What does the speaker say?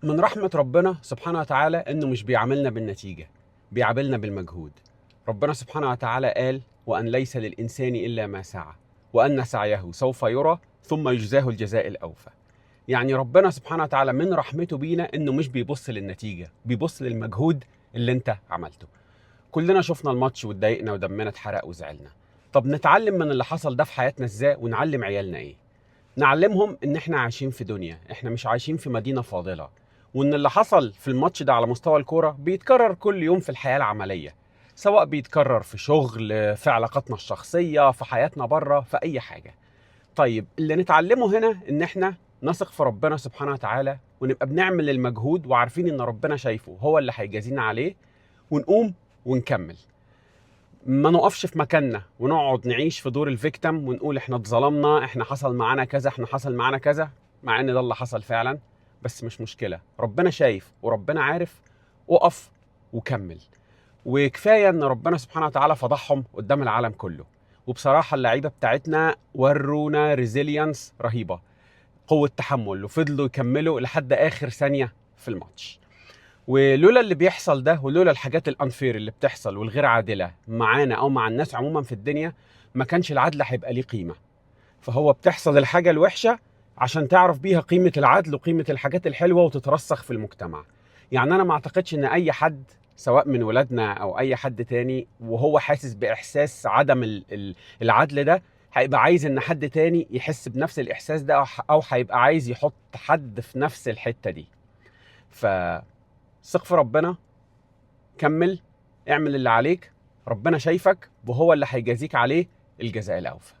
من رحمة ربنا سبحانه وتعالى إنه مش بيعاملنا بالنتيجة، بيعاملنا بالمجهود. ربنا سبحانه وتعالى قال: وأن ليس للإنسان إلا ما سعى وأن سعيه سوف يرى ثم يجزاه الجزاء الأوفى. يعني ربنا سبحانه وتعالى من رحمته بينا إنه مش بيبص للنتيجة، بيبص للمجهود اللي أنت عملته. كلنا شفنا الماتش واتضايقنا ودمنا اتحرق وزعلنا. طب نتعلم من اللي حصل ده في حياتنا إزاي ونعلم عيالنا إيه؟ نعلمهم ان احنا عايشين في دنيا، احنا مش عايشين في مدينة فاضلة، وان اللي حصل في الماتش ده على مستوى الكورة بيتكرر كل يوم في الحياة العملية، سواء بيتكرر في شغل، في علاقاتنا الشخصية، في حياتنا بره، في اي حاجة. طيب اللي نتعلمه هنا ان احنا نثق في ربنا سبحانه وتعالى، ونبقى بنعمل المجهود وعارفين ان ربنا شايفه هو اللي هيجازينا عليه، ونقوم ونكمل. ما نقفش في مكاننا ونقعد نعيش في دور الفيكتم ونقول احنا اتظلمنا، احنا حصل معانا كذا، احنا حصل معانا كذا، مع ان ده اللي حصل فعلا. بس مش مشكلة، ربنا شايف وربنا عارف. اقف وكمل. وكفاية ان ربنا سبحانه وتعالى فضحهم قدام العالم كله. وبصراحة اللعيبة بتاعتنا ورونا ريزيليانس رهيبة، قوة تحمل، وفضلوا يكملوا لحد آخر ثانية في الماتش. ولولا اللي بيحصل ده، ولولا الحاجات الانفير اللي بتحصل والغير عادله معانا او مع الناس عموما في الدنيا، ما كانش العدل هيبقى ليه قيمه. فهو بتحصل الحاجه الوحشه عشان تعرف بيها قيمه العدل وقيمه الحاجات الحلوه وتترسخ في المجتمع. يعني انا ما اعتقدش ان اي حد، سواء من ولادنا او اي حد تاني، وهو حاسس باحساس عدم العدل ده، هيبقى عايز ان حد تاني يحس بنفس الاحساس ده، او هيبقى عايز يحط حد في نفس الحته دي. ف ثق في ربنا، كمل، اعمل اللي عليك، ربنا شايفك وهو اللي هيجازيك عليه الجزاء الأوفى.